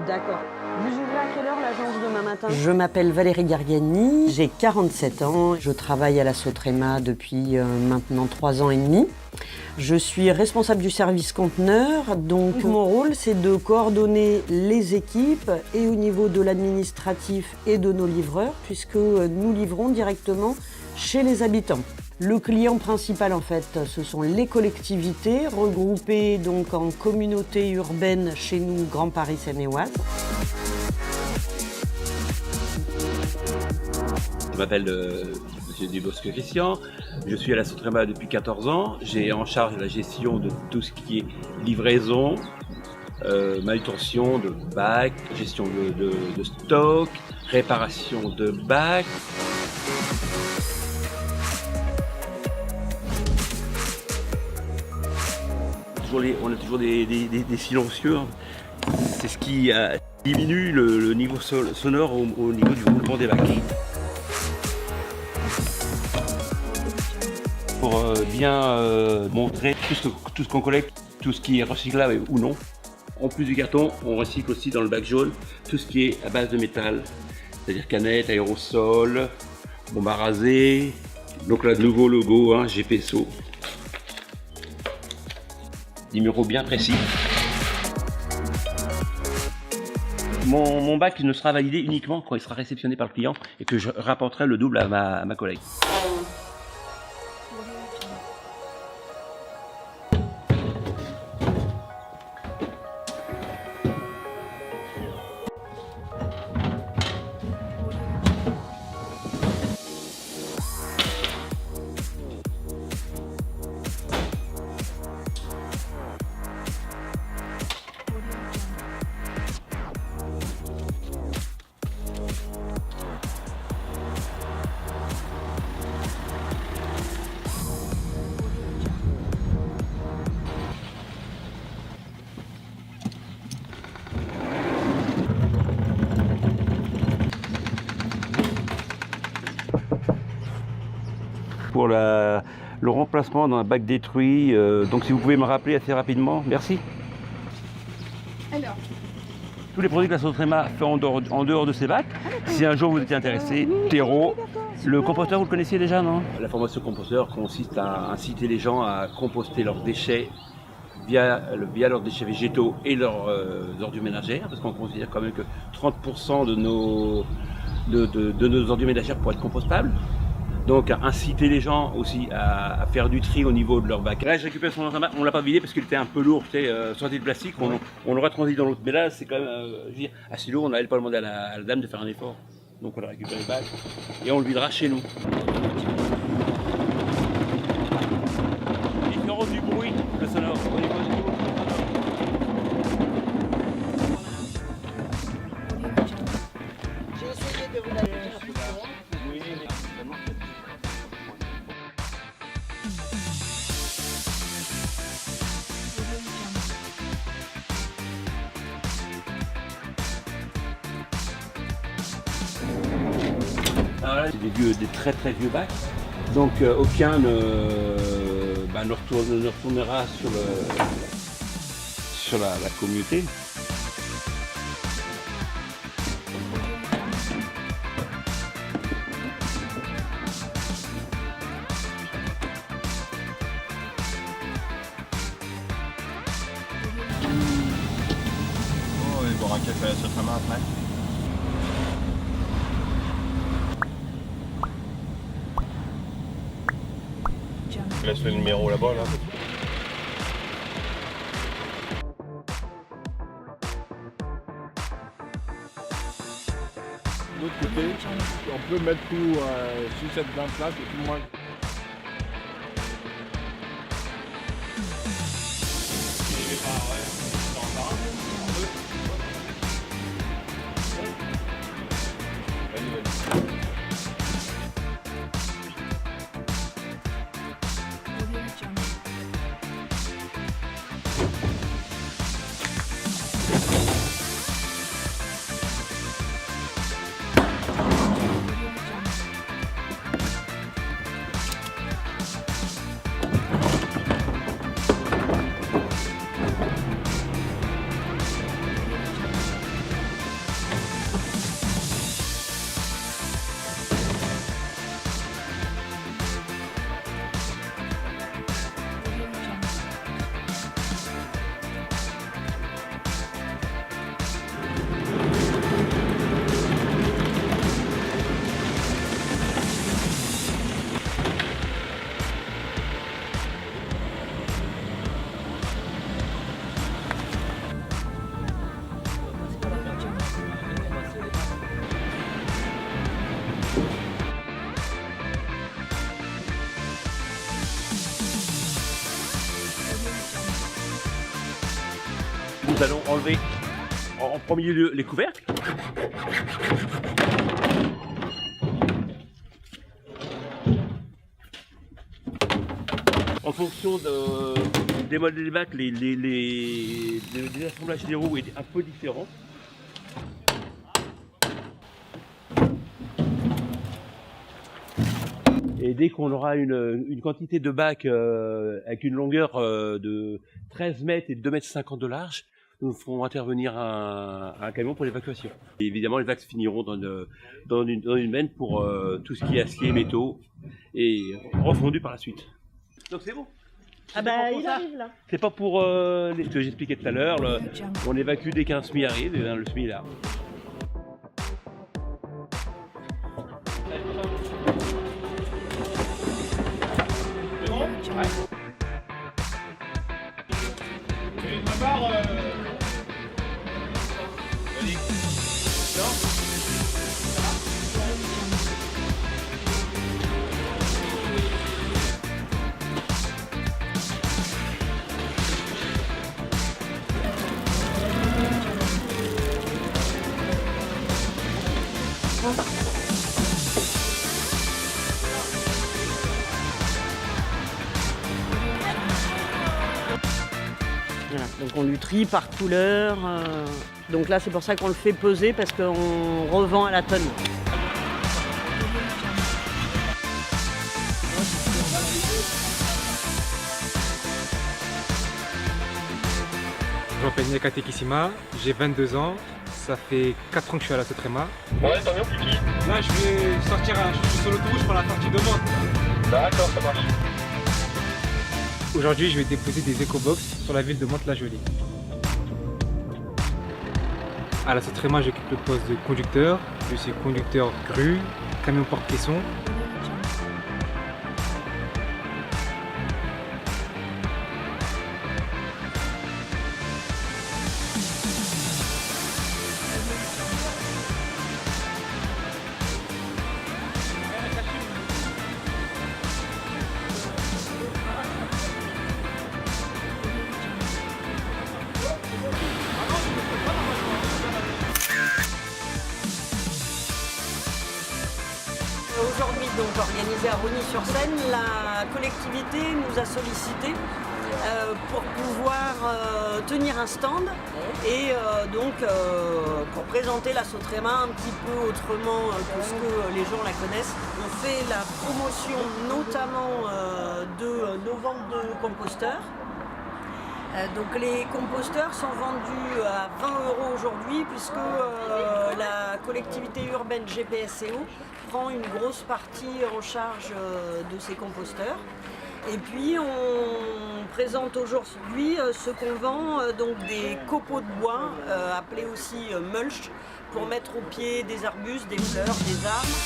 D'accord. Vous ouvrez à quelle heure l'agence demain matin? Je m'appelle Valérie Gargani, j'ai 47 ans, je travaille à la Sotrema depuis maintenant 3 ans et demi. Je suis responsable du service conteneur, donc mon rôle c'est de coordonner les équipes et au niveau de l'administratif et de nos livreurs, puisque nous livrons directement chez les habitants. Le client principal en fait, ce sont les collectivités regroupées donc en communauté urbaine chez nous Grand Paris Seine-et-Oise. Je m'appelle Monsieur Dubosc Christian, je suis à la Sotrema depuis 14 ans, j'ai en charge la gestion de tout ce qui est livraison, manutention de bacs, gestion de stock, réparation de bacs. On a toujours des silencieux, hein. C'est ce qui diminue le niveau sonore au niveau du roulement des bacs. Pour bien montrer tout ce qu'on collecte, tout ce qui est recyclable ou non. En plus du carton, on recycle aussi dans le bac jaune tout ce qui est à base de métal, c'est-à-dire canettes, aérosols, bombes à raser. Donc là, nouveau logo, hein, GPSO. Numéro bien précis. Mon bac ne sera validé uniquement quand il sera réceptionné par le client et que je rapporterai le double à ma collègue. Pour le remplacement d'un bac détruit, donc si vous pouvez me rappeler assez rapidement, merci. Alors, tous les produits que la Sotrema fait en dehors de ces bacs, si un jour vous étiez intéressé, terreau, le composteur vous le connaissiez déjà, non? La formation composteur consiste à inciter les gens à composter leurs déchets via leurs déchets végétaux et leurs ordures ménagères, parce qu'on considère quand même que 30% de nos ordures ménagères pourraient être compostables. Donc inciter les gens aussi à faire du tri au niveau de leur bac. Là, je récupère son bac, on l'a pas vidé parce qu'il était un peu lourd, tu sais, sorti de plastique, on l'aura transité dans l'autre. Mais là, c'est quand même je veux dire, assez lourd, on n'allait pas demander à la dame de faire un effort. Donc on a récupéré le bac et on le videra chez nous. Différence du bruit, le sonore. Au niveau du bruit. J'ai essayé de vous la dire un peu plus loin. Oui, mais alors là, c'est des très très vieux bacs, donc aucun ne retournera sur la communauté. Oh, et boire un café à la Sotrema après. Laisse le numéro là-bas là. De l'autre côté, on peut mettre tout sur cette bande place et tout le monde. Nous allons enlever en premier lieu les couvercles. En fonction des modèles des bacs, les assemblages des roues étaient un peu différents. Et dès qu'on aura une quantité de bacs avec une longueur de 13 mètres et 2,50 mètres de large, nous ferons intervenir un camion pour l'évacuation. Et évidemment, les bacs finiront dans une benne pour tout ce qui est acier, métaux et refondu par la suite. Donc c'est bon. Ah bah il arrive là. C'est pas pour ce que j'expliquais tout à l'heure, on évacue dès qu'un SMI arrive, et bien le SMI est là. Voilà, donc on lui trie par couleur. Donc là c'est pour ça qu'on le fait peser parce qu'on revend à la tonne. Je m'appelle Nia Tekissima, j'ai 22 ans, ça fait 4 ans que je suis à la Sotrema. Ouais, t'en es où, Kiki? Là je vais sortir, je suis sur l'autoroute pour la sortie de Mantes. D'accord, ça marche. Aujourd'hui je vais déposer des éco-box sur la ville de Mantes-la-Jolie. À la Sotrema j'occupe le poste de conducteur, je suis conducteur grue, camion porte-caisson. Aujourd'hui, donc organisé à Rosny-sur-Seine, la collectivité nous a sollicité pour pouvoir tenir un stand et donc pour présenter la Sotrema un petit peu autrement que ce que les gens la connaissent. On fait la promotion notamment de nos ventes de composteurs. Donc les composteurs sont vendus à 20 € aujourd'hui puisque la collectivité urbaine GPSCO prend une grosse partie en charge de ces composteurs. Et puis on présente aujourd'hui ce qu'on vend, donc des copeaux de bois, appelés aussi mulch, pour mettre au pied des arbustes, des fleurs, des arbres.